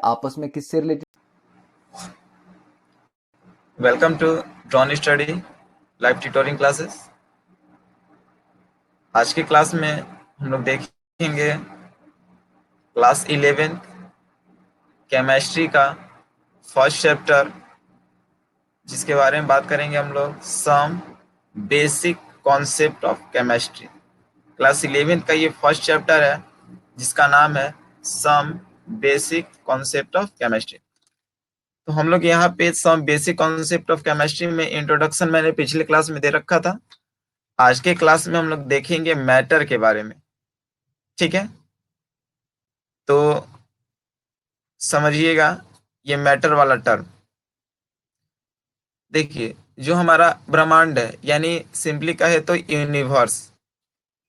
आपस में किससे related. Welcome to Dron study live tutoring classes. आज की क्लास में हम लोग देखेंगे क्लास 11 केमिस्ट्री का फर्स्ट चैप्टर, जिसके बारे में बात करेंगे हम लोग some basic concept of chemistry. Class 11 का ये फर्स्ट चैप्टर है जिसका नाम है some basic concept of chemistry. तो हम लोग यहाँ पे some basic concept of chemistry में इंट्रोडक्शन मैंने पिछले क्लास में दे रखा था। आज के क्लास में हम लोग देखेंगे मैटर के बारे में। ठीक है, तो समझिएगा ये मैटर वाला टर्म। देखिए, जो हमारा ब्रह्मांड है, यानी सिंपली कहे तो यूनिवर्स,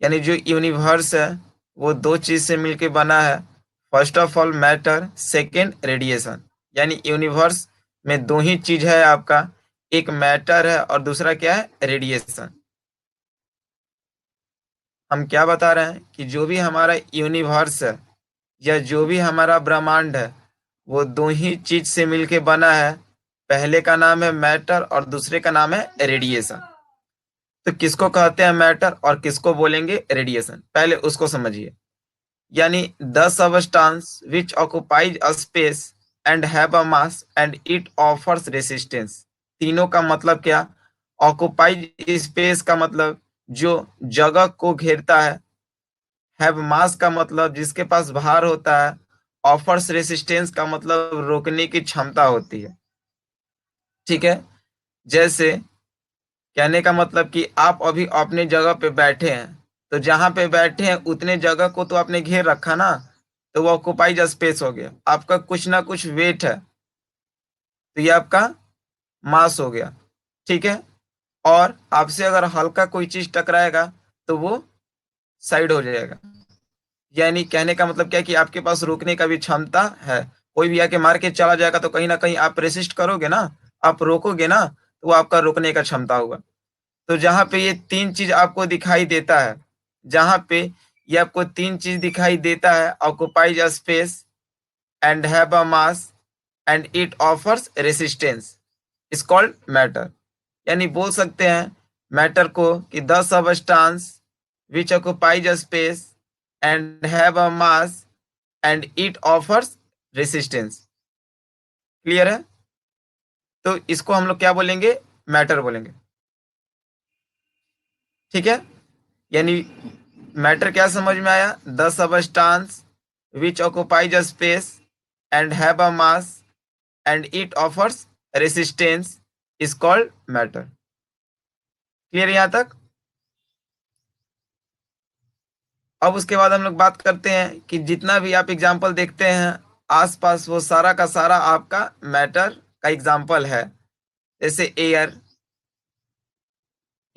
यानी जो यूनिवर्स है वो दो चीज से मिलके बना है। First of all matter, second radiation. यानी यूनिवर्स में दो ही चीज है आपका, एक मैटर है और दूसरा क्या है, रेडिएशन। हम क्या बता रहे हैं कि जो भी हमारा यूनिवर्स है या जो भी हमारा ब्रह्मांड है वो दो ही चीज से मिलके बना है। पहले का नाम है मैटर और दूसरे का नाम है रेडिएशन। तो किसको कहते हैं मैटर और किसको बोलेंगे रेडिएशन, पहले उसको समझिए। यानी the substance which occupies a space and have a mass and it offers resistance. तीनों का मतलब क्या? ऑक्युपाइज स्पेस का मतलब जो जगह को घेरता है, हैव मास का मतलब जिसके पास भार होता है, ऑफर्स रेसिस्टेंस का मतलब रोकने की क्षमता होती है। ठीक है, जैसे कहने का मतलब कि आप अभी अपने जगह पे बैठे हैं, तो जहां पे बैठे हैं उतने जगह को तो आपने घेर रखा ना, तो वो ऑक्युपाइज स्पेस हो गया। आपका कुछ ना कुछ वेट है, तो ये आपका मास हो गया। ठीक है, और आपसे अगर हल्का कोई चीज टकराएगा तो वो साइड हो जाएगा। यानी कहने का मतलब क्या है कि आपके पास रोकने का भी क्षमता है। कोई भी आके मार के चला जाएगा तो कहीं ना कहीं आप रेसिस्ट करोगे ना, आप रोकोगे ना, तो वो आपका रोकने का क्षमता होगा। तो जहां पे ये तीन चीज आपको दिखाई देता है, जहां पे ये आपको तीन चीज दिखाई देता है, occupies space and have a mass and it offers resistance, is called matter. यानी बोल सकते हैं मैटर को कि the substance which occupies space and have a mass and it offers resistance. Clear है? तो इसको हम लोग क्या बोलेंगे, मैटर बोलेंगे। ठीक है, यानी मैटर क्या समझ में आया? The substance which occupies a space and have a mass and it offers resistance is called matter. Clear यहां तक? अब उसके बाद हम लोग बात करते हैं कि जितना भी आप एग्जाम्पल देखते हैं आसपास, वो सारा का सारा आपका मैटर का एग्जाम्पल है। जैसे एयर,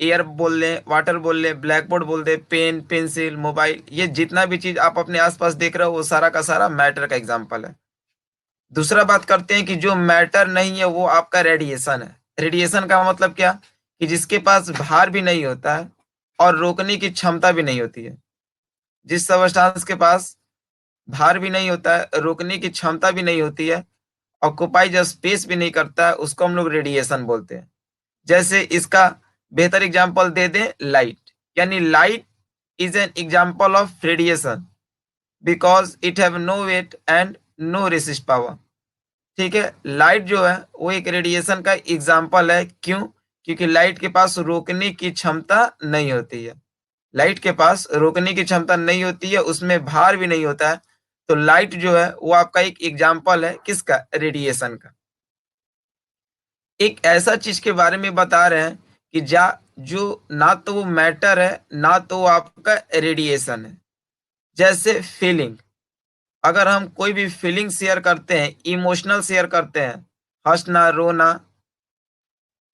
एयर बोल लें, वाटर बोल लें, ब्लैक बोर्ड बोल दे, पेन, पेंसिल, मोबाइल, ये जितना भी चीज आप अपने आसपास देख रहे हो वो सारा का सारा मैटर का एग्जाम्पल है। दूसरा बात करते हैं कि जो मैटर नहीं है वो आपका रेडिएशन है। रेडिएशन का मतलब क्या? कि जिसके पास भार भी नहीं होता है और रोकने की क्षमता भी नहीं होती है। जिस सबस्टांस के पास भार भी नहीं होता है, रोकने की क्षमता भी नहीं होती है, ऑक्युपाइज स्पेस भी नहीं करता है, उसको हम लोग रेडिएशन बोलते हैं। जैसे इसका बेहतर एग्जांपल दे दें, लाइट। यानी light is an example of radiation because it have no weight and no resist power. ठीक है, लाइट जो है वो एक रेडिएशन का एग्जांपल है। क्यों? क्योंकि लाइट के पास रोकने की क्षमता नहीं होती है। लाइट के पास रोकने की क्षमता नहीं होती है, उसमें भार भी नहीं होता है। तो लाइट जो है वो आपका एक एग्जांपल है किसका, रेडिएशन का। एक ऐसा चीज के बारे में बता रहे हैं कि जा जो ना तो वो मैटर है ना तो वो आपका रेडिएशन है। जैसे फीलिंग, अगर हम कोई भी फीलिंग शेयर करते हैं, इमोशनल शेयर करते हैं, हंसना, रोना,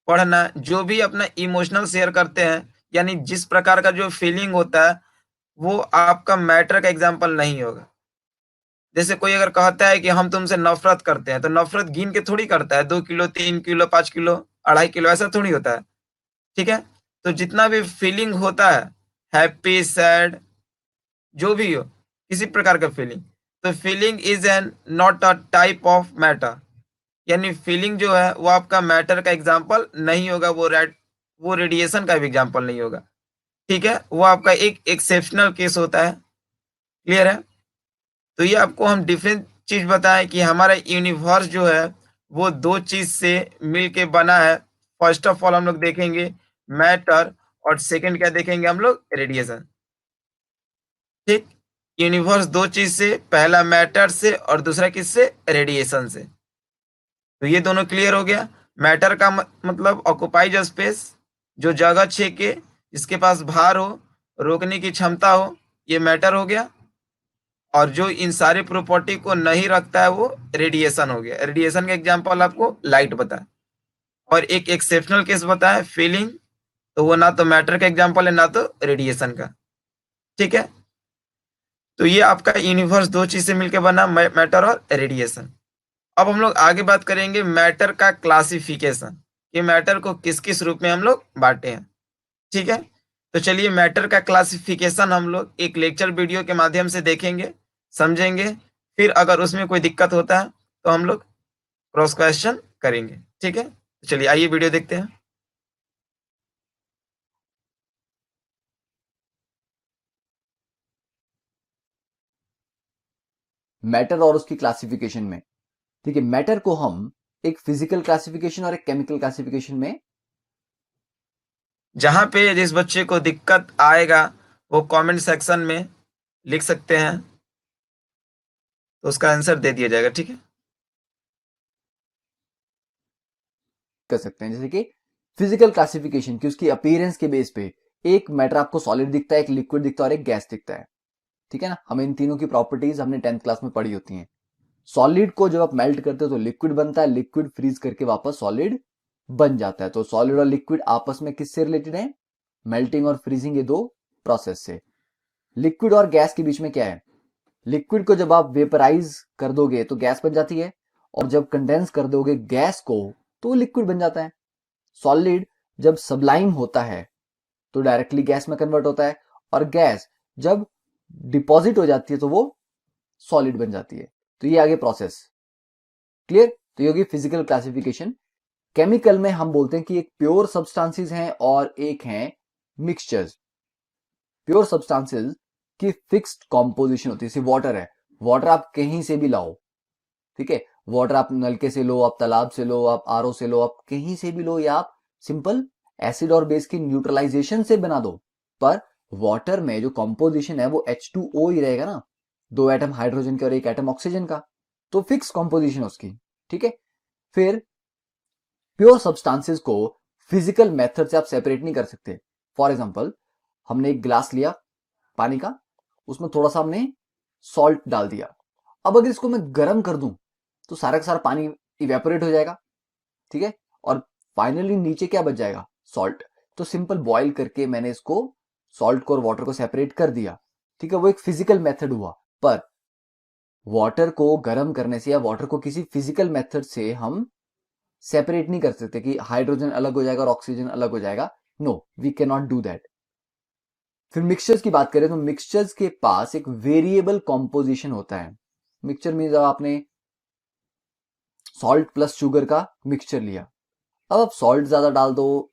पढ़ना, जो भी अपना इमोशनल शेयर करते हैं, यानी जिस प्रकार का जो फीलिंग होता है वो आपका मैटर का एग्जाम्पल नहीं होगा। जैसे कोई अगर कहता है कि हम तुमसे नफरत करते हैं, तो नफरत गिन के थोड़ी करता है, 2 किलो, 3 किलो, 5 किलो, 2.5 किलो, ऐसा थोड़ी होता है। ठीक है, तो जितना भी फीलिंग होता है, हैप्पी, सैड, जो भी हो, किसी प्रकार का फीलिंग, तो feeling is an not a type of matter, यानी फीलिंग जो है वो आपका मैटर का एग्जाम्पल नहीं होगा, वो रेडिएशन का भी एग्जाम्पल नहीं होगा। ठीक है, वो आपका एक एक्सेप्शनल केस होता है। क्लियर है? तो ये आपको हम डिफरेंट चीज बताएं कि हमारा यूनिवर्स जो है वो दो चीज से मिल के बना है। फर्स्ट ऑफ ऑल हम लोग देखेंगे मैटर, और सेकंड क्या देखेंगे हम लोग, रेडिएशन। ठीक, यूनिवर्स दो चीज से, पहला मैटर से और दूसरा किससे, रेडिएशन से। तो ये दोनों क्लियर हो गया। मैटर का मतलब ऑक्युपाइज स्पेस, जो जगह छेके, जिसके पास भार हो, रोकने की क्षमता हो, ये मैटर हो गया। और जो इन सारे प्रॉपर्टी को नहीं रखता है वो रेडिएशन हो गया। रेडिएशन का एग्जांपल आपको लाइट बताया, और एक एक्सेप्शनल केस बताया फीलिंग, तो वो ना तो मैटर का एग्जांपल है ना तो रेडिएशन का। ठीक है, तो ये आपका यूनिवर्स दो चीज से मिलकर बना, मैटर और रेडिएशन। अब हम लोग आगे बात करेंगे मैटर का क्लासिफिकेशन, कि मैटर को किस किस रूप में हम लोग बांटे हैं। ठीक है, तो चलिए मैटर का क्लासिफिकेशन हम लोग एक लेक्चर वीडियो के माध्यम से देखेंगे, समझेंगे। फिर अगर उसमें कोई दिक्कत होता है तो हम लोग क्रॉस क्वेश्चन करेंगे। ठीक है, तो चलिए आइए वीडियो देखते हैं। मैटर और उसकी क्लासिफिकेशन में। ठीक है, मैटर को हम एक फिजिकल क्लासिफिकेशन और एक केमिकल क्लासिफिकेशन में। जहां पे जिस बच्चे को दिक्कत आएगा वो कमेंट सेक्शन में लिख सकते हैं, तो उसका आंसर दे दिया जाएगा। ठीक है, कर सकते हैं जैसे कि फिजिकल क्लासिफिकेशन की उसकी अपीयरेंस के बेस पे एक मैटर आपको सॉलिड दिखता है, एक लिक्विड दिखता है और एक गैस दिखता है। ठीक है ना, हमें इन तीनों की प्रॉपर्टीज हमने 10th क्लास में पढ़ी होती हैं। सॉलिड को जब आप मेल्ट करते हो तो लिक्विड बनता है, लिक्विड फ्रीज करके वापस सॉलिड बन जाता है। तो सॉलिड और लिक्विड आपस में किससे रिलेटेड है, मेल्टिंग और फ्रीजिंग, ये दो प्रोसेस से। लिक्विड और गैस के बीच में क्या है, लिक्विड को जब आप वेपराइज कर दोगे तो गैस बन जाती है, और जब कंडेंस कर दोगे गैस को तो लिक्विड बन जाता है। सॉलिड जब सबलाइम होता है तो डायरेक्टली गैस में कन्वर्ट होता है, और गैस जब डिपॉजिट हो जाती है तो वो सॉलिड बन जाती है। तो ये आगे प्रोसेस क्लियर। तो ये होगी फिजिकल क्लासिफिकेशन। केमिकल में हम बोलते हैं कि एक प्योर सब्सटेंसेस हैं और एक हैं मिक्सचर्स। प्योर सब्सटेंसेस की फिक्स्ड कॉम्पोजिशन होती है, जैसे वाटर है, वाटर आप कहीं से भी लाओ, ठीक है, वाटर आप नलके से लो, आप तालाब से लो, आप आरओ से लो, आप कहीं से भी लो, या आप सिंपल एसिड और बेस की न्यूट्रलाइजेशन से बना दो, पर वाटर में जो कॉम्पोजिशन है वो H2O ही रहेगा ना, दो एटम हाइड्रोजन के और एक एटम ऑक्सीजन का, तो फिक्स कॉम्पोजिशन उसकी। ठीक है, फिर प्योर सब्सटेंसेस को फिजिकल मेथड से आप सेपरेट नहीं कर सकते। फॉर एग्जाम्पल, हमने एक ग्लास लिया पानी का, उसमें थोड़ा सा हमने सॉल्ट डाल दिया। अब अगर इसको मैं गर्म कर दूं तो सारा का सारा पानी इवेपोरेट हो जाएगा। ठीक है, और फाइनली नीचे क्या बच जाएगा, सॉल्ट। तो सिंपल बॉईल करके मैंने इसको, सॉल्ट को और वाटर को सेपरेट कर दिया। ठीक है, वो एक फिजिकल मेथड हुआ। पर वाटर को गर्म करने से या वाटर को किसी फिजिकल मेथड से हम सेपरेट नहीं कर सकते कि हाइड्रोजन अलग हो जाएगा और ऑक्सीजन अलग हो जाएगा। No, we can not do that. फिर मिक्सचर्स की बात करें तो मिक्सचर्स के पास एक वेरिएबल कॉम्पोजिशन होता है। मिक्सचर मीन्स आपने सॉल्ट प्लस शुगर का मिक्सचर लिया, अब आप सॉल्ट ज्यादा डाल दो,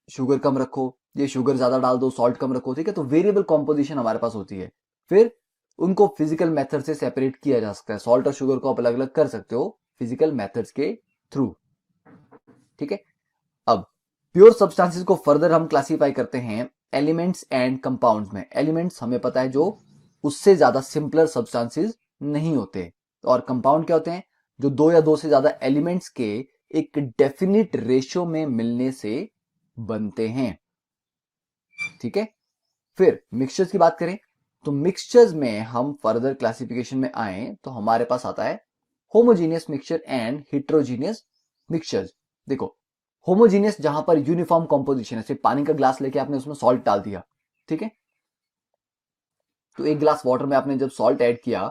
शुगर कम रखो, ये शुगर ज्यादा डाल दो, सॉल्ट कम रखो। ठीक है, तो वेरिएबल कॉम्पोजिशन हमारे पास होती है। फिर उनको फिजिकल मेथड से सेपरेट किया जा सकता है, सॉल्ट और शुगर को आप अलग अलग कर सकते हो फिजिकल मेथड्स के थ्रू। ठीक है, अब प्योर सब्सटेंसेस को फर्दर हम क्लासिफाई करते हैं एलिमेंट्स एंड कंपाउंड्स में। एलिमेंट्स हमें पता है जो उससे ज्यादा सिंपलर सब्सटेंसेस नहीं होते, और कंपाउंड क्या होते हैं, जो दो या दो से ज्यादा एलिमेंट्स के एक डेफिनिट रेशियो में मिलने से बनते हैं। ठीक है, फिर मिक्सचर्स की बात करें तो मिक्सचर्स में हम फर्दर क्लासिफिकेशन में आए तो हमारे पास आता है homogeneous mixture and heterogeneous mixtures. देखो, होमोजीनियस जहां पर यूनिफॉर्म कॉम्पोजिशन है, सिर्फ पानी का ग्लास लेके आपने उसमें सॉल्ट डाल दिया, ठीक है, तो एक ग्लास वाटर में आपने जब सॉल्ट ऐड किया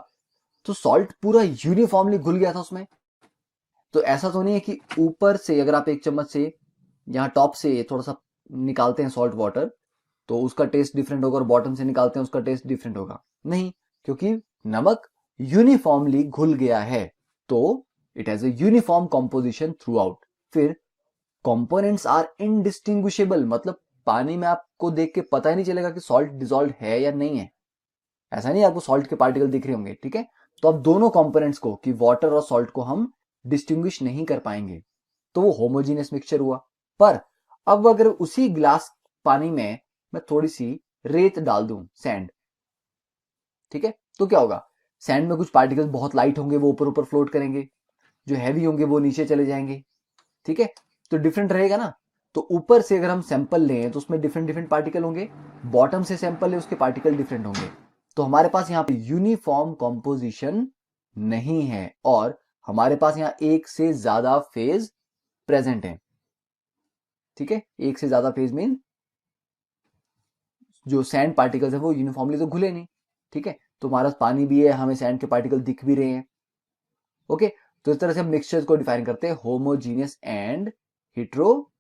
तो सॉल्ट पूरा यूनिफॉर्मली घुल गया था उसमें। तो ऐसा तो नहीं है कि ऊपर से अगर आप एक चम्मच से यहाँ टॉप से थोड़ा सा निकालते हैं सॉल्ट वाटर तो उसका टेस्ट डिफरेंट होगा, और बॉटम से निकालते हैं उसका टेस्ट डिफरेंट होगा, नहीं, क्योंकि नमक यूनिफॉर्मली घुल गया है तो it has a uniform composition through out. फिर कंपोनेंट्स आर इनडिस्टिंग्विशेबल, मतलब पानी में आपको देख के पता ही नहीं चलेगा कि सॉल्ट डिजॉल्व है या नहीं है। ऐसा नहीं आपको सॉल्ट के पार्टिकल दिख रहे होंगे, ठीक है। तो अब दोनों कंपोनेंट्स को, कि वाटर और सॉल्ट को, हम डिस्टिंग्विश नहीं कर पाएंगे, तो वो होमोजीनियस मिक्सचर हुआ। पर अब अगर उसी ग्लास पानी में मैं थोड़ी सी रेत डाल दूं, सैंड, ठीक है, तो क्या होगा? सैंड में कुछ पार्टिकल्स बहुत लाइट होंगे, वो ऊपर ऊपर फ्लोट करेंगे, जो हैवी होंगे वो नीचे चले जाएंगे, ठीक है। तो डिफरेंट रहेगा ना। तो ऊपर से अगर हम सैंपल लें तो उसमें डिफरेंट डिफरेंट पार्टिकल होंगे, बॉटम से सैंपल है उसके पार्टिकल डिफरेंट होंगे। तो हमारे पास यहाँ पे यूनिफॉर्म कॉम्पोजिशन नहीं है और हमारे पास यहाँ एक से ज्यादा फेज प्रेजेंट है, ठीक है। एक से ज्यादा फेज मीन जो सैंड पार्टिकल्स है वो यूनिफॉर्मली तो घुले नहीं, ठीक है। तो हमारा पानी भी है, हमें सैंड के पार्टिकल दिख भी रहे हैं, ओके। तो इस तरह से हम मिक्सचर्स को डिफाइन करते हैं, होमोजीनियस एंड हिट्रो।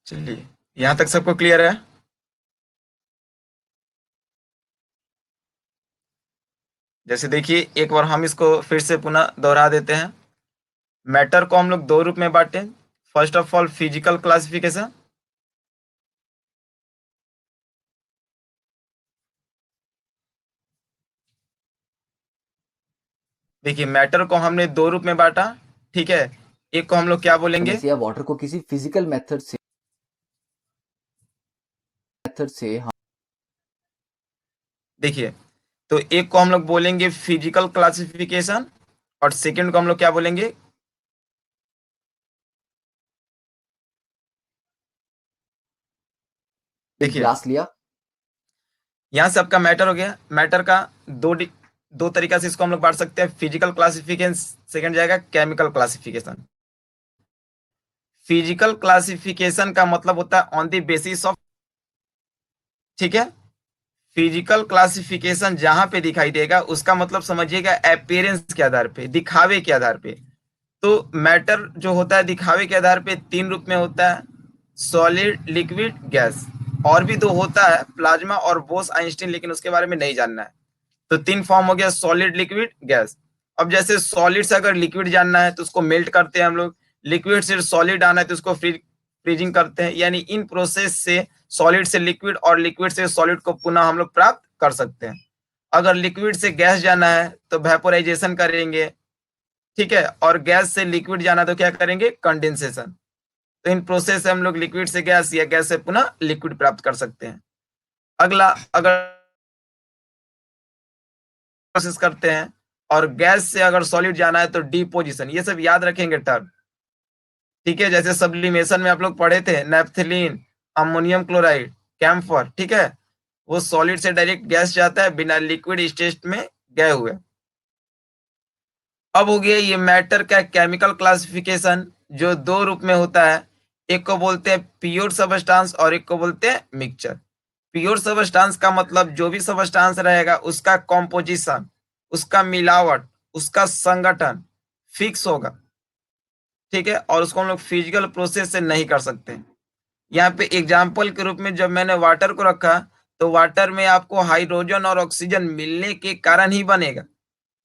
चलिए, यहाँ तक सबको क्लियर है? जैसे देखिए, एक बार हम इसको फिर से पुनः दोहरा देते हैं। मैटर को हम लोग दो रूप में बांटे। First of all physical classification. देखिए, मैटर को हमने दो रूप में बांटा, ठीक है। एक को हम लोग क्या बोलेंगे? या वाटर को किसी फिजिकल मेथड से हम देखिए, तो एक को हम लोग बोलेंगे फिजिकल क्लासिफिकेशन और सेकंड को हम लोग क्या बोलेंगे? एक देखिए, ग्लास लिया, यहाँ से आपका मैटर हो गया। मैटर का दो तरीका से इसको हम लोग बांट सकते हैं, फिजिकल क्लासिफिकेशन, सेकंड जाएगा केमिकल क्लासिफिकेशन। फिजिकल क्लासिफिकेशन का मतलब होता है ऑन द बेसिस ऑफ, ठीक है। फिजिकल क्लासिफिकेशन जहां पे दिखाई देगा उसका मतलब समझिएगा अपीयरेंस के आधार पे, दिखावे के आधार पे। तो मैटर जो होता है दिखावे के आधार पे तीन रूप में होता है, सॉलिड, लिक्विड, गैस। और भी दो होता है, प्लाज्मा और बोस आइंस्टीन, लेकिन उसके बारे में नहीं जानना है। तो तीन फॉर्म हो गया, सॉलिड, लिक्विड, गैस। अब जैसे सॉलिड से अगर लिक्विड जानना है तो उसको मेल्ट करते हैं हम लोग, लिक्विड से सॉलिड आना है तो उसको फ्रीजिंग करते हैं। यानी इन प्रोसेस से सॉलिड से लिक्विड और लिक्विड से सॉलिड को पुनः हम लोग प्राप्त कर सकते हैं। अगर लिक्विड से गैस जाना है तो वेपोराइजेशन करेंगे, ठीक है। और गैस से लिक्विड जाना तो क्या करेंगे? कंडेंसेशन। तो इन प्रोसेस से हम लोग लिक्विड से गैस या गैस से पुनः लिक्विड प्राप्त कर सकते हैं। अगला, अगर प्रोसेस करते हैं और गैस से अगर सॉलिड जाना है तो डिपोजिशन, ये सब याद रखेंगे टर्म, ठीक है। जैसे सब्लिमेशन में आप लोग पढ़े थे, नेफ्थलीन, अमोनियम क्लोराइड, कैम्फर, ठीक है। वो सॉलिड से डायरेक्ट गैस जाता है बिना लिक्विड स्टेट में गए हुए। अब हो गया ये मैटर का केमिकल क्लासिफिकेशन, जो दो रूप में होता है। एक को बोलते हैं प्योर सबस्टांस और एक को बोलते हैं मिक्सचर। प्योर सबस्टांस का मतलब जो भी सबस्टांस रहेगा उसका कॉम्पोजिशन, उसका मिलावट, उसका संगठन फिक्स होगा, ठीक है। और उसको हम लोग फिजिकल प्रोसेस से नहीं कर सकते। यहाँ पे एग्जाम्पल के रूप में जब मैंने वाटर को रखा, तो वाटर में आपको हाइड्रोजन और ऑक्सीजन मिलने के कारण ही बनेगा।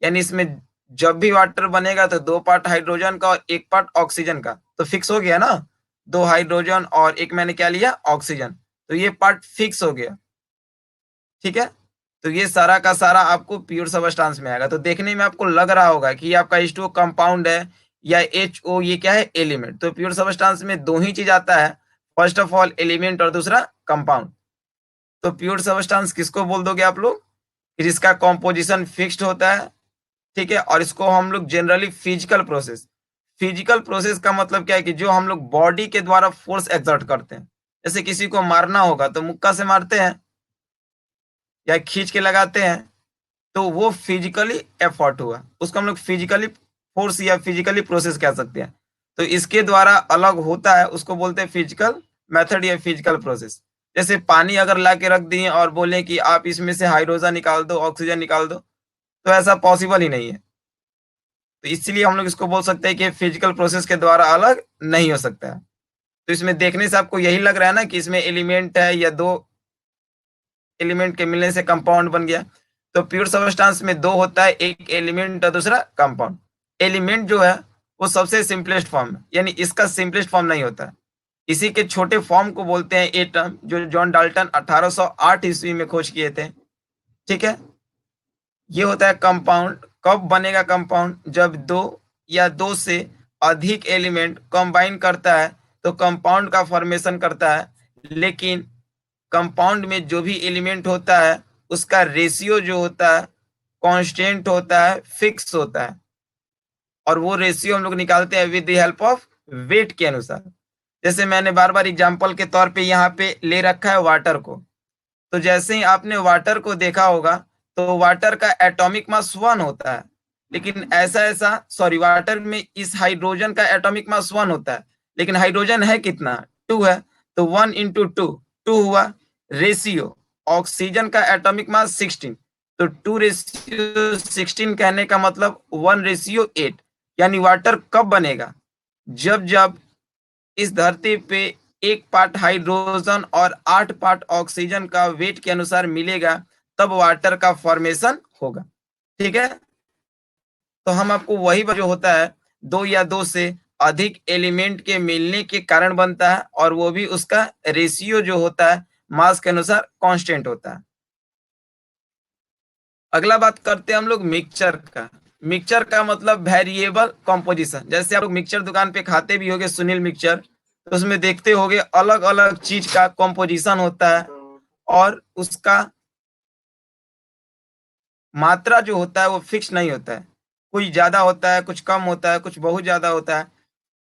यानी इसमें जब भी वाटर बनेगा तो दो पार्ट हाइड्रोजन का और एक पार्ट ऑक्सीजन का, तो फिक्स हो गया ना। दो हाइड्रोजन और एक मैंने क्या लिया? ऑक्सीजन। तो ये पार्ट फिक्स हो गया, ठीक है। तो ये सारा का सारा आपको प्योर सबस्टांस में आएगा। तो देखने में आपको लग रहा होगा कि ये आपका H2O कंपाउंड है या HO ये क्या है? एलिमेंट। तो प्योर सबस्टांस में दो ही चीज आता है, फर्स्ट ऑफ ऑल एलिमेंट और दूसरा कंपाउंड। तो प्योर सबस्टांस किसको बोल दोगे आप लोग? जिसका कॉम्पोजिशन फिक्स्ड होता है, ठीक है। और इसको हम लोग generally physical process, physical process का मतलब क्या है कि जो हम लोग बॉडी के द्वारा फोर्स एक्सर्ट करते हैं। जैसे किसी को मारना होगा तो मुक्का से मारते हैं या खींच के लगाते हैं, तो वो फिजिकली एफर्ट हुआ, उसको हम लोग फिजिकली फोर्स या फिजिकली प्रोसेस कह सकते हैं। तो इसके द्वारा अलग होता है, उसको बोलते हैं फिजिकल मेथड या फिजिकल प्रोसेस। जैसे पानी अगर ला के रख दिए और बोले कि आप इसमें से हाइड्रोजन निकाल दो, ऑक्सीजन निकाल दो, तो ऐसा पॉसिबल ही नहीं है। तो इसलिए हम लोग इसको बोल सकते हैं कि फिजिकल प्रोसेस के द्वारा अलग नहीं हो सकता है। तो इसमें देखने से आपको यही लग रहा है ना कि इसमें एलिमेंट है या दो एलिमेंट के मिलने से कंपाउंड बन गया। तो प्योर सब्सटेंस में दो होता है, एक एलिमेंट और दूसरा कंपाउंड। एलिमेंट जो है वो सबसे सिंपलेस्ट फॉर्म है, यानी इसका सिंपलेस्ट फॉर्म नहीं होता है। इसी के छोटे फॉर्म को बोलते हैं एटम, जो जॉन डाल्टन 1808 ईस्वी में खोज किए थे। ठीक है, ये होता है कंपाउंड। कब बनेगा कंपाउंड? जब दो या दो से अधिक एलिमेंट कंबाइन करता है तो कंपाउंड का फॉर्मेशन करता है। लेकिन कंपाउंड में जो भी एलिमेंट होता है उसका रेशियो जो होता है कांस्टेंट होता है, फिक्स होता है, और वो रेशियो हम लोग निकालते हैं with the help of weight के अनुसार। जैसे मैंने बार बार एग्जांपल के तौर पे यहाँ पे ले रखा है वाटर को। तो जैसे ही आपने वाटर को देखा होगा तो वाटर का एटॉमिक मास 1 होता है, लेकिन ऐसा ऐसा सॉरी वाटर में इस हाइड्रोजन का एटॉमिक मास 1 होता है, लेकिन हाइड्रोजन है कितना? 2 है। तो 1 इंटू टू, 2 हुआ। रेशियो ऑक्सीजन का एटॉमिक मास 16, तो 2 रेशियो 16 कहने का मतलब 1 रेशियो 8। यानी वाटर कब बनेगा? जब जब इस धरती पे 1 पार्ट हाइड्रोजन और 8 पार्ट ऑक्सीजन का वेट के अनुसार मिलेगा, तब वाटर का फॉर्मेशन होगा। ठीक है, तो हम आपको वही जो होता है दो या दो से अधिक एलिमेंट के मिलने के कारण बनता है, और वो भी उसका रेशियो जो होता है मास के अनुसार कांस्टेंट होता है। अगला बात करते हैं हम लोग मिक्सचर का। मिक्सचर का मतलब वेरिएबल कॉम्पोजिशन। जैसे आप लोग मिक्सचर दुकान पे खाते भी होगे सुनील मिक्सचर, तो उसमें देखते होगे अलग अलग चीज का कॉम्पोजिशन होता है, और उसका मात्रा जो होता है वो फिक्स नहीं होता है। कुछ ज्यादा होता है, कुछ कम होता है, कुछ बहुत ज्यादा होता है।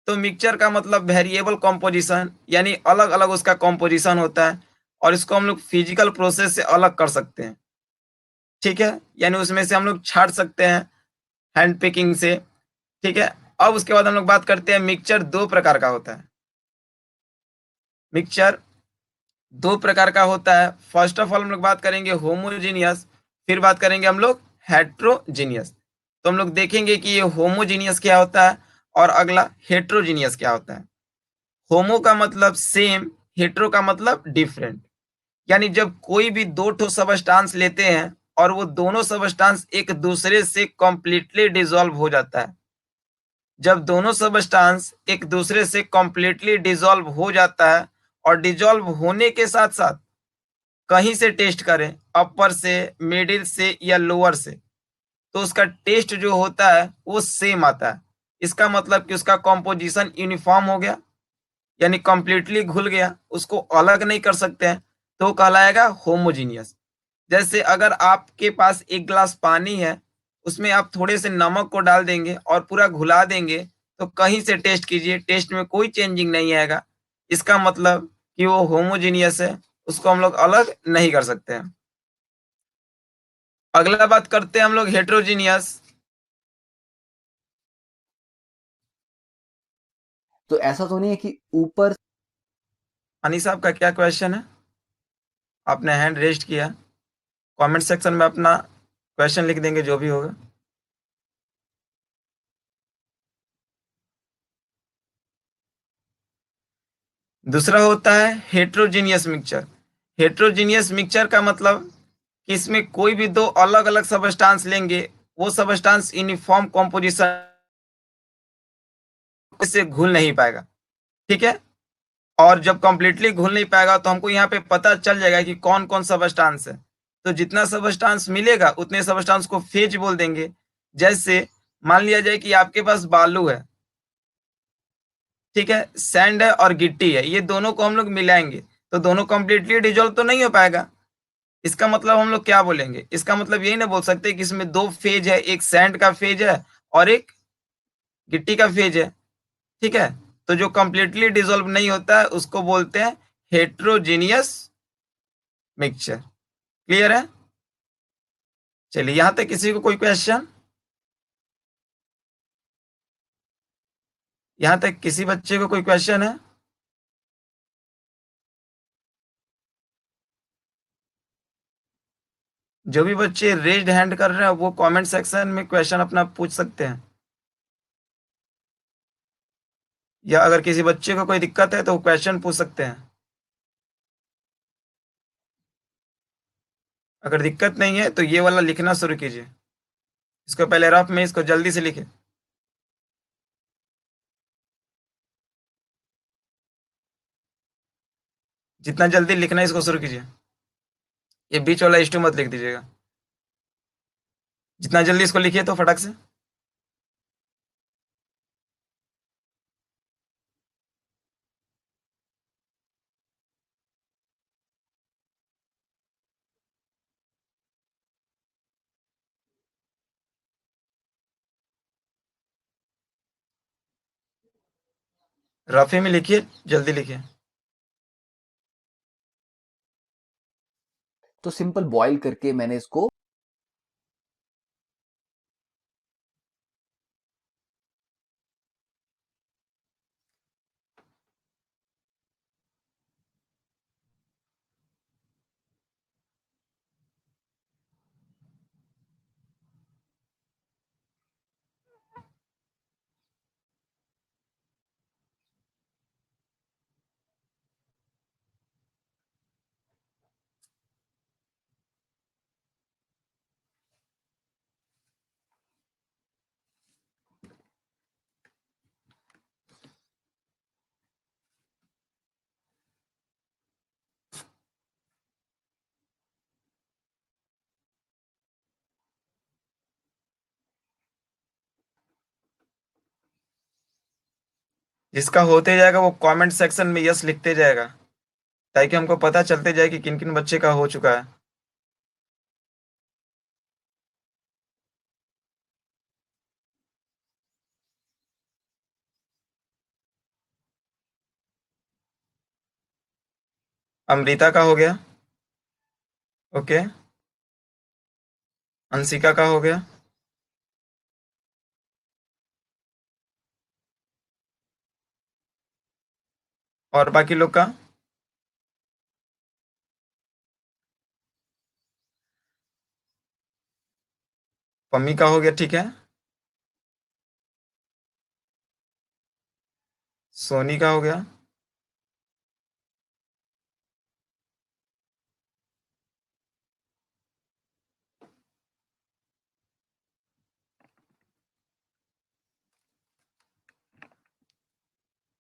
तो मिक्सचर का मतलब वेरिएबल कॉम्पोजिशन, यानी अलग अलग उसका कॉम्पोजिशन होता है, और इसको हम लोग फिजिकल प्रोसेस से अलग कर सकते हैं। ठीक है, यानी उसमें से हम लोग छाट सकते हैं हैंड पिकिंग से। ठीक है, अब उसके बाद हम लोग बात करते हैं मिक्सचर दो प्रकार का होता है। मिक्सचर दो प्रकार का होता है। फर्स्ट ऑफ ऑल हम लोग बात करेंगे होमोजीनियस, फिर बात करेंगे हम लोग हेट्रोजीनियस। तो हम लोग देखेंगे कि ये होमोजीनियस क्या होता है और अगला हेट्रोजीनियस क्या होता है। होमो का मतलब सेम, हेट्रो का मतलब डिफरेंट। यानी जब कोई भी दो ठो सबस्टांस लेते हैं और वो दोनों सबस्टांस एक दूसरे से कंप्लीटली डिसॉल्व हो जाता है। जब दोनों सबस्टांस एक दूसरे से कंप्लीटली डिसॉल्व हो जाता है और डिसॉल्व होने के साथ साथ कहीं से टेस्ट करें, अपर से, मिडिल से या लोअर से, तो उसका टेस्ट जो होता है वो सेम आता है। इसका मतलब कि उसका कॉम्पोजिशन यूनिफॉर्म हो गया, यानी कंप्लीटली घुल गया, उसको अलग नहीं कर सकते हैं, तो कहलाएगा होमोजीनियस। जैसे अगर आपके पास एक गिलास पानी है, उसमें आप थोड़े से नमक को डाल देंगे और पूरा घुला देंगे, तो कहीं से टेस्ट कीजिए, टेस्ट में कोई चेंजिंग नहीं आएगा। इसका मतलब कि वो होमोजीनियस है, उसको हम लोग अलग नहीं कर सकते हैं। अगला बात करते हैं हम लोग हेट्रोजीनियस। तो ऐसा तो नहीं है कि ऊपर अनिस साहब का क्या क्वेश्चन है? आपने हैंड रेस्ट किया, कमेंट सेक्शन में अपना क्वेश्चन लिख देंगे जो भी होगा। दूसरा होता है हेट्रोजीनियस मिक्सचर। हेट्रोजीनियस मिक्सचर का मतलब कि इसमें कोई भी दो अलग अलग सबस्टांस लेंगे, वो सबस्टांस यूनिफॉर्म कॉम्पोजिशन से घुल नहीं पाएगा। ठीक है, और जब कंप्लीटली घुल नहीं पाएगा तो हमको यहाँ पे पता चल जाएगा कि कौन कौन सबस्टांस है। तो जितना सबस्टांस मिलेगा उतने सबस्टांस को फेज बोल देंगे। जैसे मान लिया जाए कि आपके पास बालू है, ठीक है, सैंड है और गिट्टी है, ये दोनों को हम लोग मिलाएंगे तो दोनों कंप्लीटली डिजोल्व तो नहीं हो पाएगा। इसका मतलब हम लोग क्या बोलेंगे? इसका मतलब यही ना बोल सकते कि इसमें दो फेज है, एक सैंड का फेज है और एक गिट्टी का फेज है। ठीक है, तो जो कंप्लीटली डिसॉल्व नहीं होता है उसको बोलते हैं हेट्रोजीनियस मिक्सचर। क्लियर है? चलिए, यहां तक किसी को कोई क्वेश्चन? यहां तक किसी बच्चे को कोई क्वेश्चन है? जो भी बच्चे रेज्ड हैंड कर रहे हैं वो कमेंट सेक्शन में क्वेश्चन अपना पूछ सकते हैं। या अगर किसी बच्चे को कोई दिक्कत है तो वो क्वेश्चन पूछ सकते हैं। अगर दिक्कत नहीं है तो ये वाला लिखना शुरू कीजिए। इसको पहले रफ में इसको जल्दी से लिखिए। जितना जल्दी लिखना है इसको शुरू कीजिए। ये बीच वाला H2 मत लिख दीजिएगा। जितना जल्दी इसको लिखिए तो फटाक से। रफी में लिखिए, जल्दी लिखिए। तो सिंपल बॉईल करके मैंने इसको जिसका होते जाएगा वो कमेंट सेक्शन में यस लिखते जाएगा, ताकि हमको पता चलते जाए कि किन किन बच्चे का हो चुका है। अमृता का हो गया। ओके। अंशिका का हो गया। और बाकी लोग का। पम्मी का हो गया, ठीक है। सोनी का हो गया।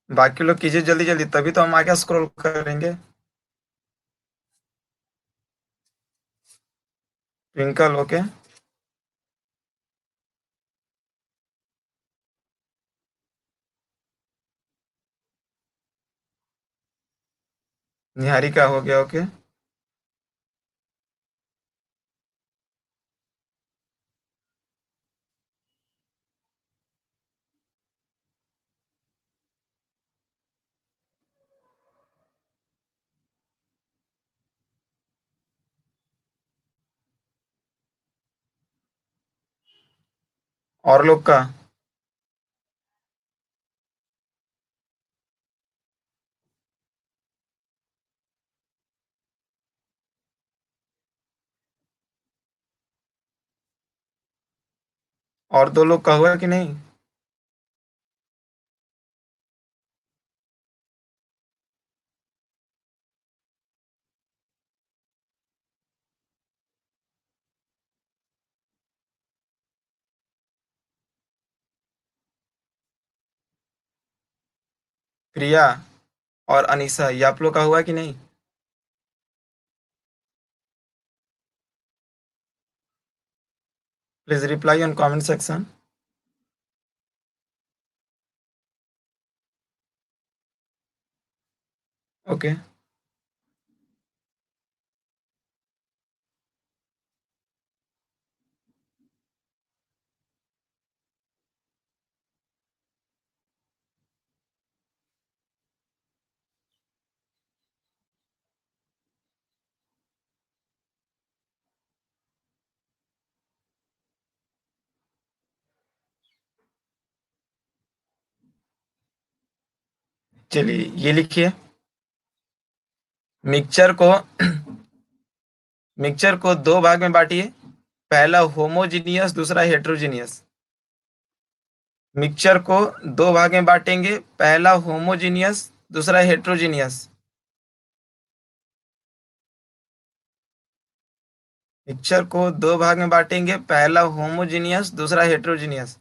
बाकी लोग कीजिए जल्दी जल्दी, तभी तो हम आगे स्क्रॉल करेंगे। Twinkle, okay. निहारिका हो गया, ओके। और लोग का। और दो लोग का हुआ कि नहीं? प्रिया और अनीसा, ये आप लोग का हुआ कि नहीं? Please reply on comment section. Okay. चलिए ये लिखिए। मिक्सचर को मिक्सचर को दो भाग में बांटिए। पहला होमोजीनियस, दूसरा हेट्रोजीनियस। मिक्सचर को दो भाग में बांटेंगे, पहला होमोजीनियस, दूसरा हेट्रोजीनियस। मिक्सचर को दो भाग में बांटेंगे, पहला होमोजीनियस, दूसरा हेट्रोजीनियस।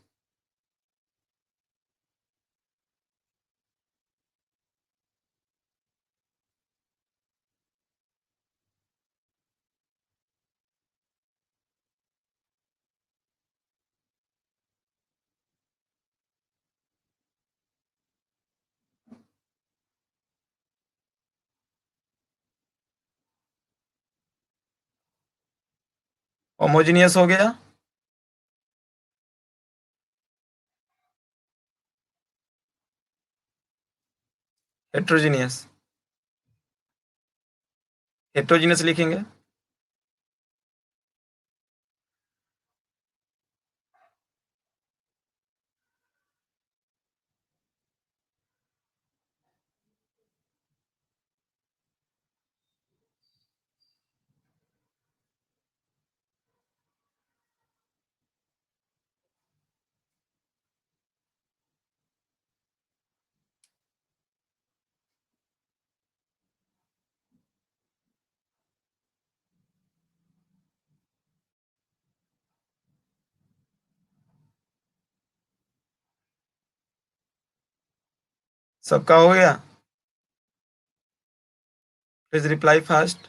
होमोजीनियस हो गया। हेट्रोजीनियस। हेट्रोजीनियस लिखेंगे। सबका हो गया? Please reply fast.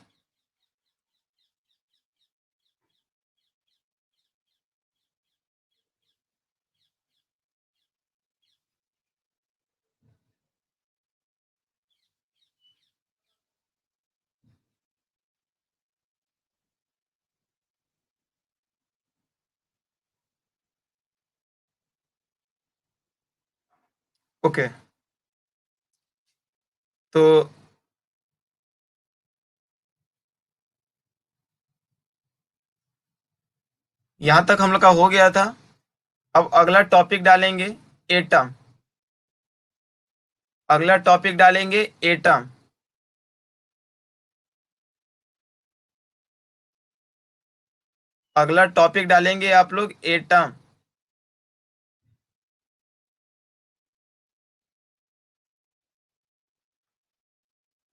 ओके, तो यहां तक हम लोग का हो गया था। अब अगला टॉपिक डालेंगे एटम। अगला टॉपिक डालेंगे एटम। अगला टॉपिक डालेंगे आप लोग एटम।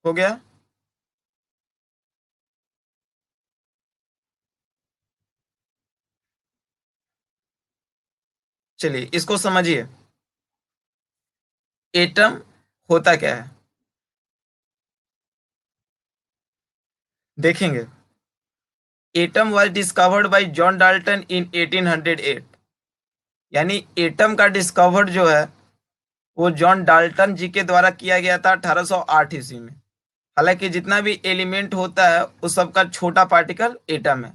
हो गया? चलिए इसको समझिए। एटम होता क्या है देखेंगे। Atom was discovered by John Dalton in 1808। यानी एटम का डिस्कवर जो है वो जॉन डाल्टन जी के द्वारा किया गया था 1808 ईस्वी में। हालांकि जितना भी एलिमेंट होता है उस सबका छोटा पार्टिकल एटम है।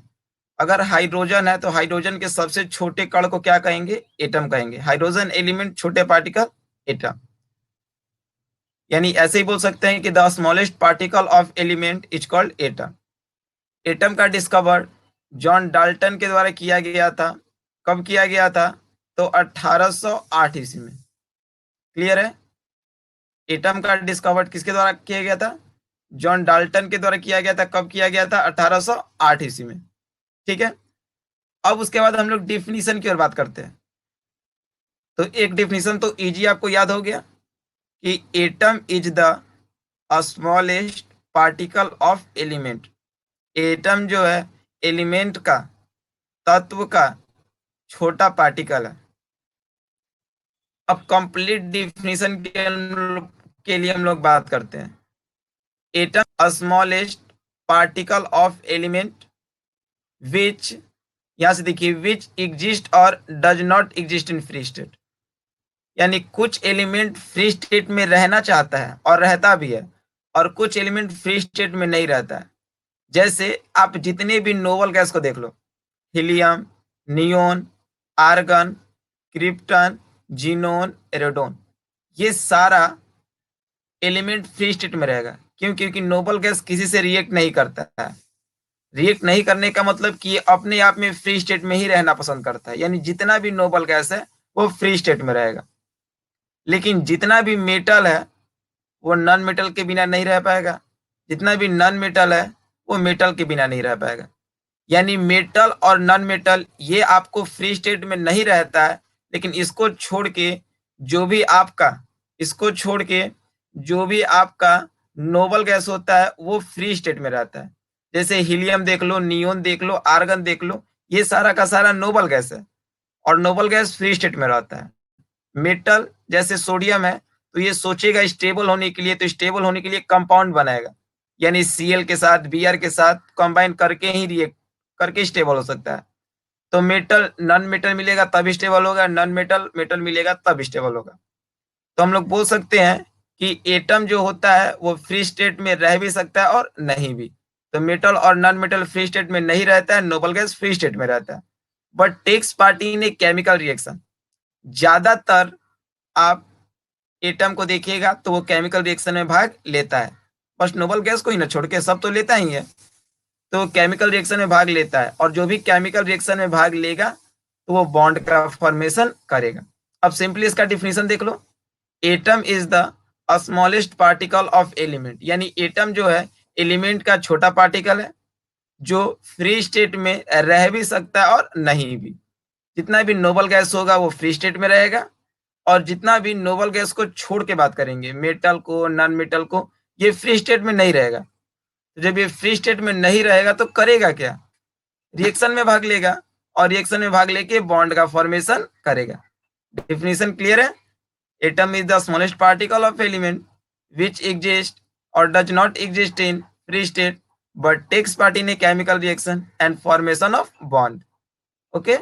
अगर हाइड्रोजन है तो हाइड्रोजन के सबसे छोटे कण को क्या कहेंगे? एटम कहेंगे। हाइड्रोजन एलिमेंट छोटे पार्टिकल एटम। यानी ऐसे ही बोल सकते हैं कि the smallest particle of element is called atom. Atom का डिस्कवर जॉन डाल्टन के द्वारा किया गया था। कब किया गया था? तो 1808 ईस्वी में। क्लियर है? एटम का डिस्कवर किसके द्वारा किया गया था? जॉन डाल्टन के द्वारा किया गया था। कब किया गया था? 1808 ईस्वी में। ठीक है। अब उसके बाद हम लोग डिफिनीशन की ओर बात करते हैं। तो एक डिफिनीशन तो इजी आपको याद हो गया कि atom is the smallest particle of element. Atom जो है एलिमेंट का, तत्व का छोटा पार्टिकल है। अब कंप्लीट डिफिनीशन के लिए हम लोग बात करते हैं। Atom smallest particle of element which, यहां से देखिए, विच एग्जिस्ट और does not exist in free state. यानी कुछ एलिमेंट फ्री स्टेट में रहना चाहता है और रहता भी है, और कुछ एलिमेंट फ्री स्टेट में नहीं रहता है। जैसे आप जितने भी नोबल गैस को देख लो, helium, neon, argon, krypton, xenon, radon, ये सारा एलिमेंट फ्री स्टेट में रहेगा। क्यों? क्योंकि नोबल गैस किसी से रिएक्ट नहीं करता है। रिएक्ट नहीं करने का मतलब कि ये अपने आप में फ्री स्टेट में ही रहना पसंद करता है। यानी जितना भी नोबल गैस है वो फ्री स्टेट में रहेगा। लेकिन जितना भी मेटल है वो नॉन मेटल के बिना नहीं रह पाएगा। जितना भी नॉन मेटल है वो मेटल के बिना नहीं रह पाएगा। यानी मेटल और नॉन मेटल ये आपको फ्री स्टेट में नहीं रहता है, लेकिन इसको छोड़ के जो भी आपका इसको छोड़ के जो भी आपका नोबल गैस होता है वो फ्री स्टेट में रहता है। जैसे हीलियम देख लो, नियोन देख लो, आर्गन देख लो, ये सारा का सारा नोबल गैस है और नोबल गैस फ्री स्टेट में रहता है। मेटल जैसे सोडियम है, तो ये सोचेगा स्टेबल होने के लिए, तो स्टेबल होने के लिए कंपाउंड बनाएगा। यानी Cl के साथ, Br के साथ कंबाइन करके ही रिएक्ट करके स्टेबल हो सकता है। तो मेटल नॉन मेटल मिलेगा तब स्टेबल होगा, नॉन मेटल मेटल मिलेगा तब स्टेबल होगा। तो हम लोग बोल सकते हैं कि एटम जो होता है वो फ्री स्टेट में रह भी सकता है और नहीं भी। तो मेटल और नॉन मेटल फ्री स्टेट में नहीं रहता है, नोबल गैस फ्री स्टेट में रहता है। But takes part in a chemical reaction. ज्यादातर आप एटम को देखिएगा तो वो केमिकल रिएक्शन में भाग लेता है। बस नोबल गैस को ही ना छोड़ के सब तो लेता ही है। तो केमिकल रिएक्शन में भाग लेता है और जो भी केमिकल रिएक्शन में भाग लेगा तो वो बॉन्ड का फॉर्मेशन करेगा। अब सिंपली इसका डिफिनेशन देख लो। Atom is the smallest particle of element. यानी एटम जो है एलिमेंट का छोटा पार्टिकल है जो फ्री स्टेट में रह भी सकता है और नहीं भी। जितना भी नोबल गैस होगा वो फ्री स्टेट में रहेगा और जितना भी नोबल गैस को छोड़ के बात करेंगे, मेटल को, नॉन मेटल को, ये फ्री स्टेट में नहीं रहेगा। तो जब ये फ्री स्टेट में नहीं रहेगा तो करेगा क्या? रिएक्शन में भाग लेगा और रिएक्शन में भाग लेके बॉन्ड का फॉर्मेशन करेगा। डिफिनेशन क्लियर है? Atom is the smallest particle of element which exist or does not exist in free state but takes part in a chemical reaction and formation of bond. Okay?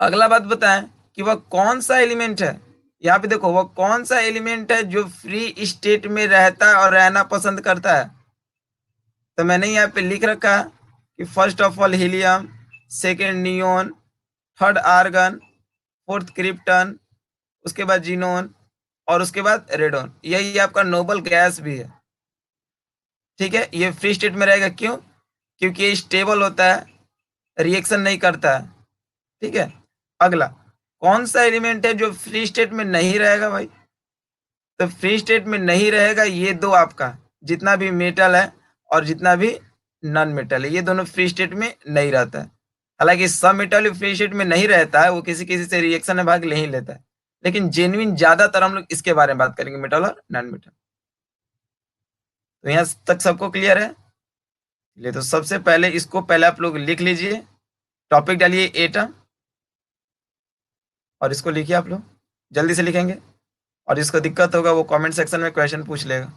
अगला बात बताएं कि वह कौन सा element है। यहाँ पे देखो, वह कौन सा एलिमेंट है जो फ्री स्टेट में रहता है और रहना पसंद करता है। तो मैंने यहाँ पे लिख रखा है कि first of all helium, second neon, third argon, fourth krypton, उसके बाद जीनोन और उसके बाद रेडोन। यही आपका नोबल गैस भी है। ठीक है, ये फ्री स्टेट में रहेगा। क्यों? क्योंकि ये स्टेबल होता है, रिएक्शन नहीं करता है। ठीक है। अगला, कौन सा एलिमेंट है जो फ्री स्टेट में नहीं रहेगा भाई? तो फ्री स्टेट में नहीं रहेगा ये दो आपका, जितना भी मेटल है और जितना भी नॉन मेटल है, ये दोनों फ्री स्टेट में नहीं रहता है। हालांकि सब मेटल फ्री स्टेट में नहीं रहता है, वो किसी किसी से रिएक्शन में भाग ले ही लेता है। लेकिन जेन्युइन ज्यादातर हम लोग इसके बारे में बात करेंगे, मेटल और नॉन मेटल। तो यहाँ तक सबको क्लियर है? चलिए, तो सबसे पहले इसको पहले आप लोग लिख लीजिए। टॉपिक डालिए एटम और इसको लिखिए आप लोग, जल्दी से लिखेंगे। और जिसको दिक्कत होगा वो कमेंट सेक्शन में क्वेश्चन पूछ लेगा।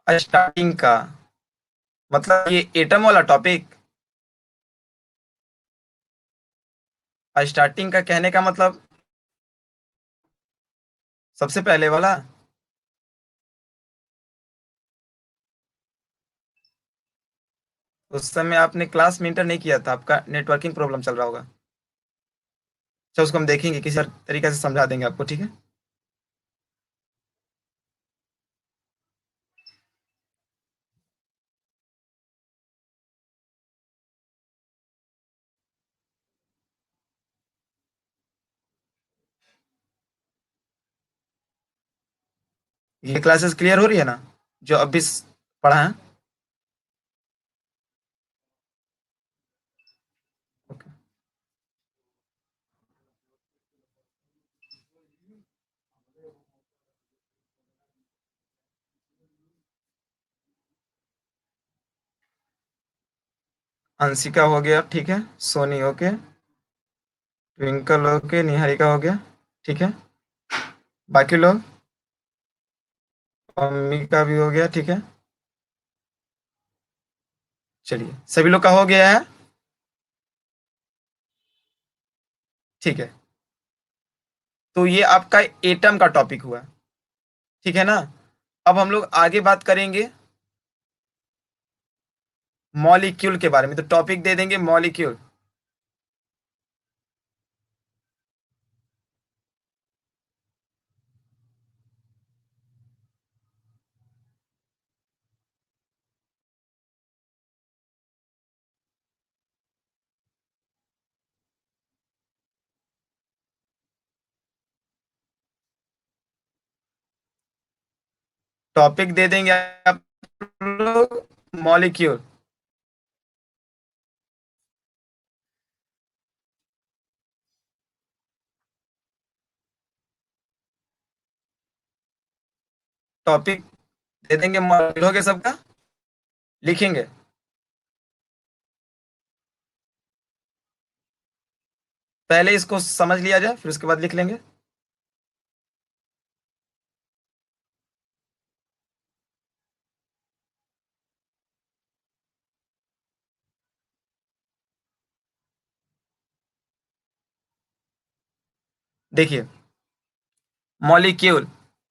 स्टार्टिंग का मतलब ये एटम वाला टॉपिक, स्टार्टिंग का कहने का मतलब सबसे पहले वाला। उस समय आपने क्लास में इंटर नहीं किया था, आपका नेटवर्किंग प्रॉब्लम चल रहा होगा। अच्छा, उसको हम देखेंगे, किसी और तरीके से समझा देंगे आपको। ठीक है। ये क्लासेस क्लियर हो रही है ना, जो अभी पढ़ा है? ओके। अंशिका हो गया, ठीक है, Soni okay, Twinkle okay, Niharika हो गया, ठीक है, बाकी लोग, मम्मी का भी हो गया, ठीक है, चलिए सभी लोग का हो गया है, ठीक है। तो ये आपका एटम का टॉपिक हुआ, ठीक है ना। अब हम लोग आगे बात करेंगे मॉलिक्यूल के बारे में, तो टॉपिक दे देंगे मॉलिक्यूल। टॉपिक दे देंगे आप लोग मॉलिक्यूल। टॉपिक दे देंगे मॉलिक्यूल, हो गया सबका, लिखेंगे। पहले इसको समझ लिया जाए, फिर उसके बाद लिख लेंगे। देखिए, मॉलिक्यूल,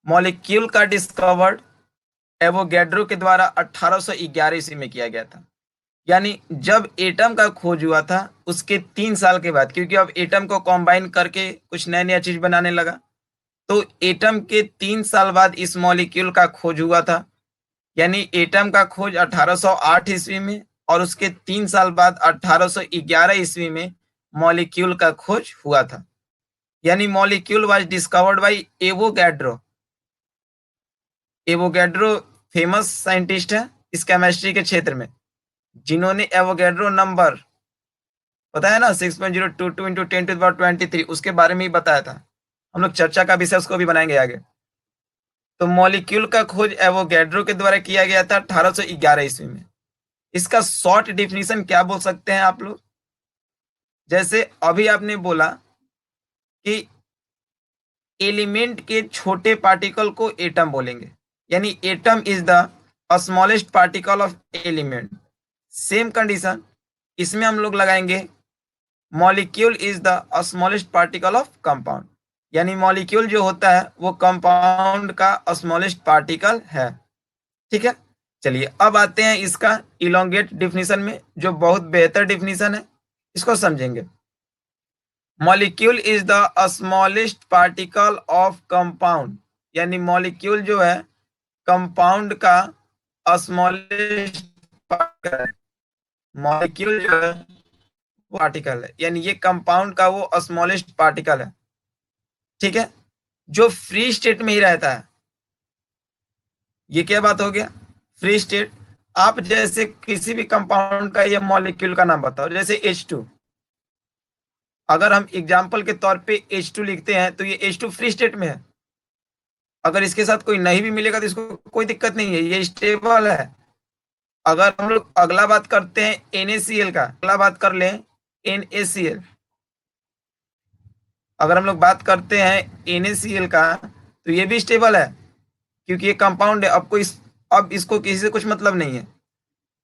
मॉलिक्यूल का डिस्कवर्ड एवोगैड्रो के द्वारा 1811 ईस्वी में किया गया था। यानी जब एटम का खोज हुआ था उसके 3 साल के बाद, क्योंकि अब एटम को कंबाइन करके कुछ नया नया चीज बनाने लगा, तो एटम के 3 साल बाद इस मॉलिक्यूल का खोज हुआ था। यानी एटम का खोज 1808 ईस्वी में, और उसके 3 साल बाद 1811 ईस्वी में मॉलिक्यूल का खोज हुआ था। यानी molecule was discovered bye Avogadro. Avogadro famous scientist है इस केमिस्ट्री के क्षेत्र में, जिन्होंने एवोगैड्रो नंबर, पता है ना, 6.022 इंटू 10 to the power 23, उसके बारे में ही बताया था। हम लोग चर्चा का विषय उसको भी बनाएंगे आगे। तो मॉलिक्यूल का खोज एवोगैड्रो के द्वारा किया गया था 1811 ईस्वी में। इसका शॉर्ट डिफिनीशन क्या बोल सकते हैं आप लोग? जैसे अभी आपने बोला कि एलिमेंट के छोटे पार्टिकल को एटम बोलेंगे, यानी atom is the smallest particle of element. Same condition इसमें हम लोग लगाएंगे, molecule is the smallest particle of compound. यानी मॉलिक्यूल जो होता है वो कंपाउंड का स्मॉलेस्ट पार्टिकल है, ठीक है। चलिए अब आते हैं इसका इलोंगेट डिफिनीशन में, जो बहुत बेहतर डिफिनीशन है, इसको समझेंगे। Molecule is the smallest particle of compound. यानी मॉलिक्यूल जो है कंपाउंड का स्मॉलेस्ट पार्टिकल है। मॉलिक्यूल जो है वो पार्टिकल है, यानी ये कंपाउंड का वो स्मॉलेस्ट पार्टिकल है, ठीक है, जो फ्री स्टेट में ही रहता है। ये क्या बात हो गया, फ्री स्टेट। आप जैसे किसी भी कंपाउंड का ये मॉलिक्यूल का नाम बताओ, जैसे H2, अगर हम एग्जाम्पल के तौर पे H2 लिखते हैं तो ये H2 फ्री स्टेट में है। अगर इसके साथ कोई नहीं भी मिलेगा तो इसको कोई दिक्कत नहीं है, ये स्टेबल है। अगर हम लोग अगला बात करते हैं NaCl का, अगला बात कर लें NaCl, अगर हम लोग बात करते हैं NaCl का, तो ये भी स्टेबल है, क्योंकि ये कंपाउंड है। अब इसको किसी से कुछ मतलब नहीं है।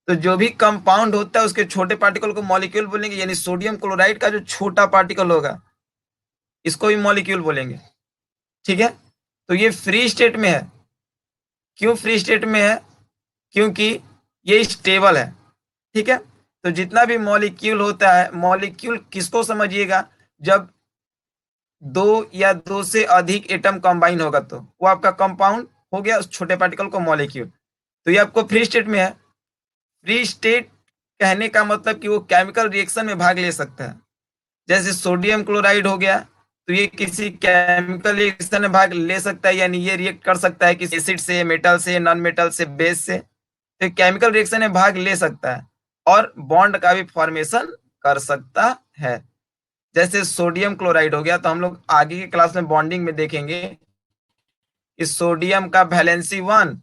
तो जो भी कंपाउंड होता है उसके छोटे पार्टिकल को मॉलिक्यूल बोलेंगे, यानी सोडियम क्लोराइड का जो छोटा पार्टिकल होगा इसको भी मॉलिक्यूल बोलेंगे, ठीक है। तो ये फ्री स्टेट में है। क्यों फ्री स्टेट में है? क्योंकि ये स्टेबल है, ठीक है। तो जितना भी मॉलिक्यूल होता है, मॉलिक्यूल किसको समझिएगा, जब दो या दो से अधिक एटम कंबाइन होगा तो वो आपका कंपाउंड हो गया, उस छोटे पार्टिकल को मॉलिक्यूल। तो ये आपको फ्री स्टेट में है। फ्री स्टेट कहने का मतलब कि वो केमिकल रिएक्शन में भाग ले सकता है। जैसे सोडियम क्लोराइड हो गया, तो ये किसी केमिकल रिएक्शन में भाग ले सकता है, यानी ये रिएक्ट कर सकता है किसी एसिड से, मेटल से, नॉन मेटल से, बेस से। तो केमिकल रिएक्शन में भाग ले सकता है और बॉन्ड का भी फॉर्मेशन कर सकता है। जैसे सोडियम क्लोराइड हो गया, तो हम लोग आगे की क्लास में बॉन्डिंग में देखेंगे कि सोडियम का वैलेंसी 1,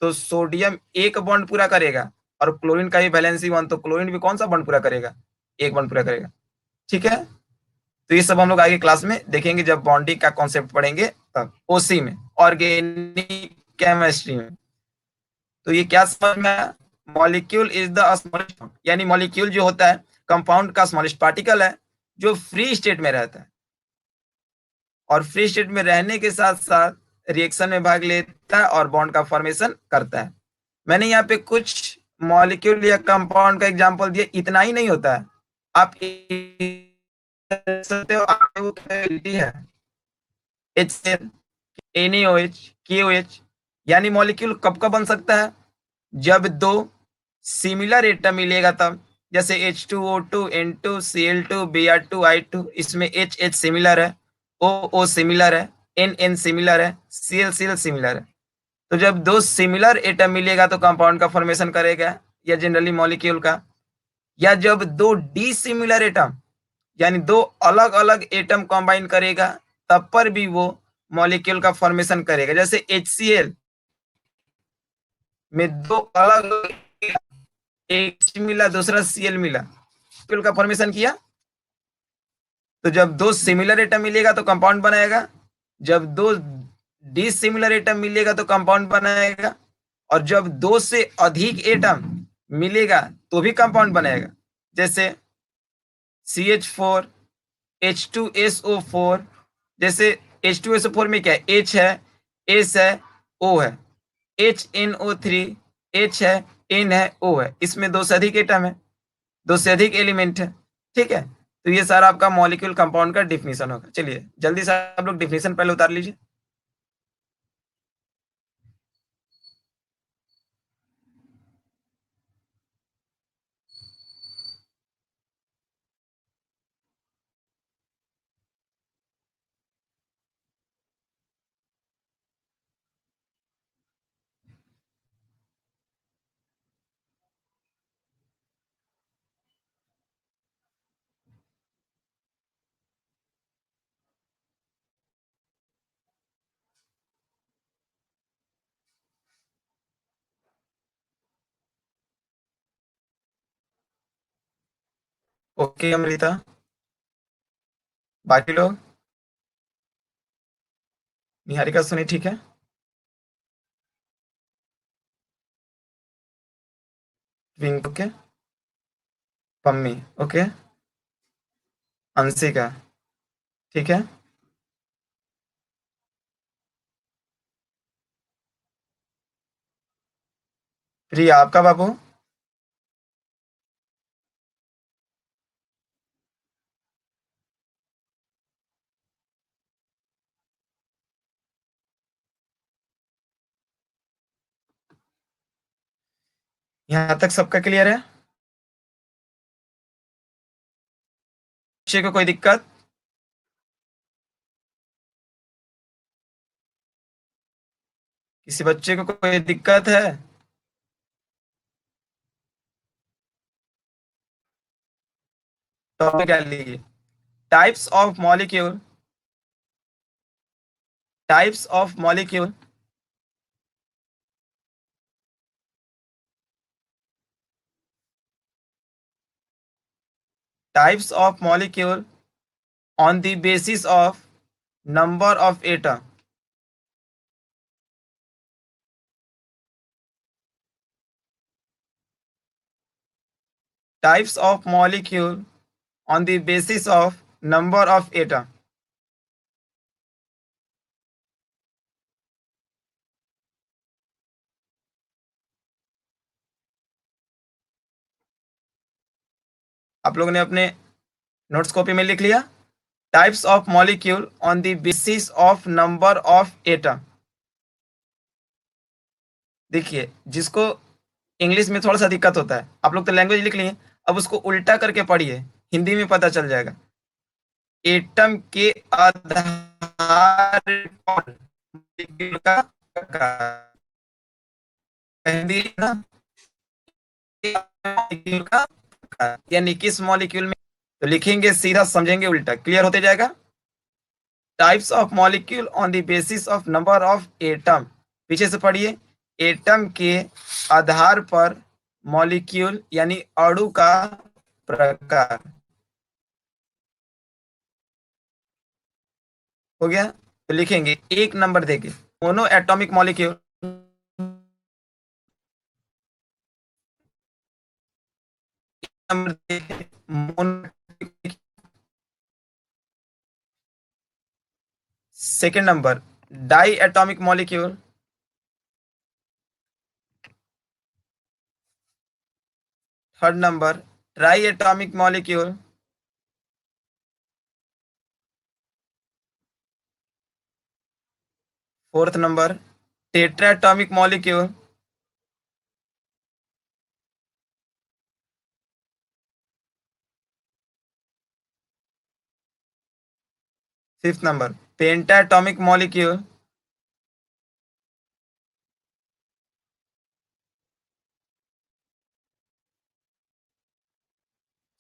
तो सोडियम एक बॉन्ड पूरा करेगा, और क्लोरीन का भी वैलेंसी 1, तो क्लोरीन भी कौन सा बॉन्ड पूरा करेगा? एक बॉन्ड पूरा करेगा। ठीक है, तो ये सब हम लोग आगे क्लास में देखेंगे जब बॉन्डिंग का कॉन्सेप्ट पढ़ेंगे तब, ओसी में, ऑर्गेनिक केमिस्ट्री में। तो ये क्या समझ में आया? मॉलिक्यूल इज द स्मॉलेस्ट, यानी मॉलिक्यूल जो होता है कंपाउंड का स्मॉलेस्ट पार्टिकल है जो फ्री स्टेट में रहता है, और फ्री स्टेट में रहने के साथ साथ रिएक्शन में भाग लेता है और बॉन्ड का फॉर्मेशन करता है। मैंने यहाँ पे कुछ मॉलिक्यूल या कंपाउंड का एग्जांपल दिया, इतना ही नहीं होता है, आप सकते हो है HCl, NaOH, KOH, यानी मॉलिक्यूल कब कब बन सकता है? जब दो सिमिलर एटम मिलेगा तब, जैसे H2O2, N2, Cl2, Br2, I2, इसमें H सिमिलर है, O सिमिलर है, N सिमिलर है, Cl सिमिलर है। तो जब दो सिमिलर एटम मिलेगा तो कंपाउंड का फॉर्मेशन करेगा, या जनरली मॉलिक्यूल का। या जब दो डिसिमिलर एटम, यानी दो अलग अलग एटम कंबाइन करेगा, तब पर भी वो मॉलिक्यूल का फॉर्मेशन करेगा। जैसे HCl में दो अलग, एक मिला दूसरा Cl मिला, मॉलिक्यूल का फॉर्मेशन किया। तो जब दो सिमिलर एटम मिलेगा तो कंपाउंड बनाएगा, जब दो डिसिमिलर एटम मिलेगा तो कंपाउंड बनाएगा, और जब दो से अधिक एटम मिलेगा तो भी कंपाउंड बनाएगा। जैसे CH4, H2SO4, जैसे H2SO4 में क्या है? H है, S है, O है, HNO3, H है, N है, O है, इसमें दो से अधिक एटम है, दो से अधिक एलिमेंट है। ठीक है, तो ये सारा आपका मॉलिक्यूल कंपाउंड का डिफिनीशन होगा। चलिए जल्दी से आप लोग डिफिनीशन पहले उतार लीजिए। ओके अमृता, बाकी लोग? निहारिका सुनी ठीक है? ट्विंक ओके, पम्मी ओके, अंशिका ठीक है, प्रिया आपका बाबू? यहाँ तक सबका क्लियर है? बच्चे को कोई दिक्कत? किसी बच्चे को कोई दिक्कत है? टॉपिक क्या लीजिए? Types of molecule, types of molecule, types of molecule on the basis of number of atom, types of molecule on the basis of number of atom। आप लोगों ने अपने नोट्स कॉपी में लिख लिया? Types of molecule on the basis of number of atom. देखिए, जिसको English में थोड़ा सा दिक्कत होता है, आप लोग तो लैंग्वेज लिख लिए, अब उसको उल्टा करके पढ़िए, हिंदी में पता चल जाएगा। एटम के आधार पर मॉलिक्यूल का प्रकार, हिंदी ना, मॉलिक्यूल का प्रकार, यानी किस मॉलिक्यूल में, तो लिखेंगे सीधा, समझेंगे उल्टा, क्लियर होते जाएगा। Types of molecule on the basis of number of atom, पीछे से पढ़िए, एटम के आधार पर मॉलिक्यूल यानी अणु का प्रकार। हो गया, तो लिखेंगे एक नंबर देके मोनो एटॉमिक मॉलिक्यूल। नंबर देके mono. Second number di atomic molecule. Third number tri atomic molecule. Fourth number tetra atomic molecule. Fifth number penta atomic molecule.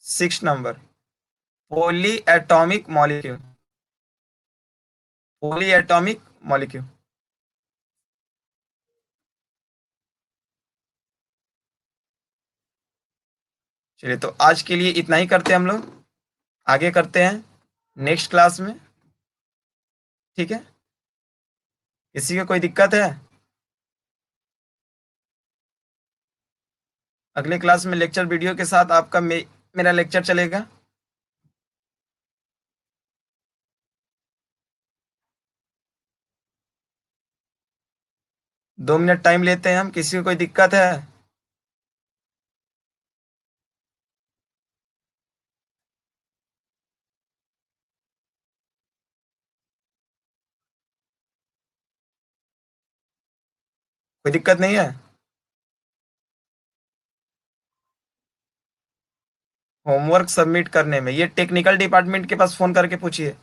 Six number poly atomic molecule. Poly atomic molecule. चलिए, तो आज के लिए इतना ही करते हैं हम लोग। आगे करते हैं नेक्स्ट क्लास में। ठीक है, किसी को कोई दिक्कत है? अगले क्लास में लेक्चर वीडियो के साथ आपका मेरा लेक्चर चलेगा। दो मिनट टाइम लेते हैं हम, किसी को कोई दिक्कत है? कोई दिक्कत नहीं है? होमवर्क सबमिट करने में ये टेक्निकल डिपार्टमेंट के पास फोन करके पूछिए।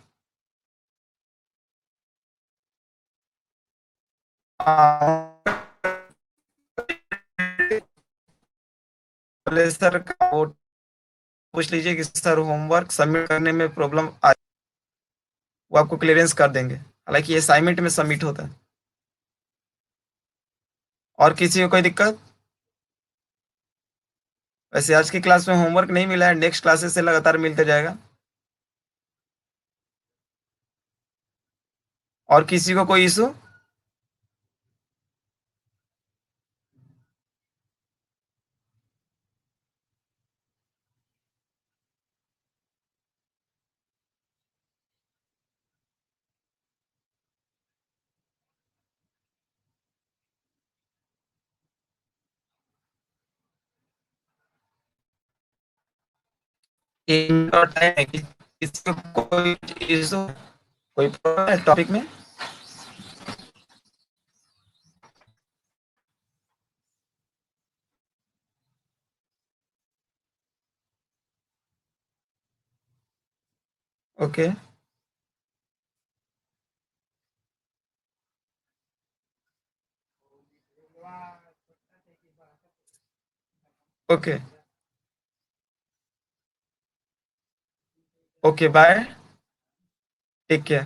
बोले सर वो पूछ लीजिए कि सर होमवर्क सबमिट करने में प्रॉब्लम आ, वो आपको क्लियरेंस कर देंगे। हालांकि ये असाइनमेंट में सबमिट होता है। और किसी को कोई दिक्कत? वैसे आज की क्लास में होमवर्क नहीं मिला है, नेक्स्ट क्लासेस से लगातार मिलते जाएगा। और किसी को कोई इशू? एक और टाइम है किसी को कोई इशू, कोई प्रॉब्लम है टॉपिक में? Okay. Okay. Okay bye. Take care.